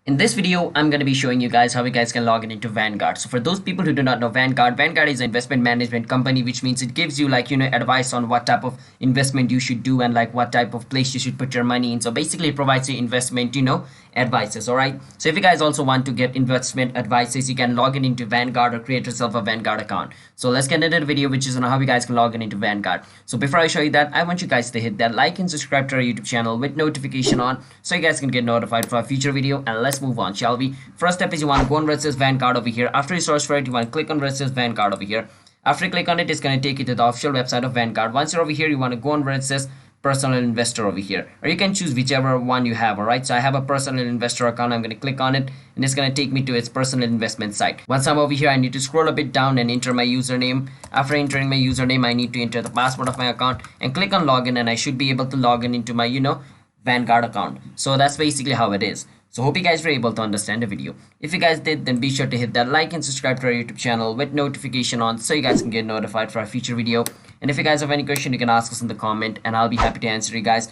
In this video, I'm going to be showing you guys how you guys can log in into Vanguard. So for those people who do not know Vanguard is an investment management company, which means it gives you advice on what type of investment you should do and like what type of place you should put your money in. So basically it provides you investment, advices. All right. So if you guys also want to get investment advices, you can log in into Vanguard or create yourself a Vanguard account. So let's get into the video, which is on how you guys can log in into Vanguard. So before I show you that, I want you guys to hit that like and subscribe to our YouTube channel with notification on so you guys can get notified for a future video. And let's move on, shall we? First step is you want to go on where it says Vanguard over here. After you search for it, you want to click on where it says Vanguard over here. After you click on it, it's going to take you to the official website of Vanguard. Once you're over here, you want to go on where it says personal investor over here, or you can choose whichever one you have. All right, so I have a personal investor account. I'm going to click on it and it's going to take me to its personal investment site. Once I'm over here, I need to scroll a bit down and enter my username. After entering my username, I need to enter the password of my account and click on login, and I should be able to log in into my Vanguard account. So that's basically how it is. So hope you guys were able to understand the video. If you guys did, then be sure to hit that like and subscribe to our YouTube channel with notification on so you guys can get notified for our future video. And if you guys have any question, you can ask us in the comment and I'll be happy to answer you guys.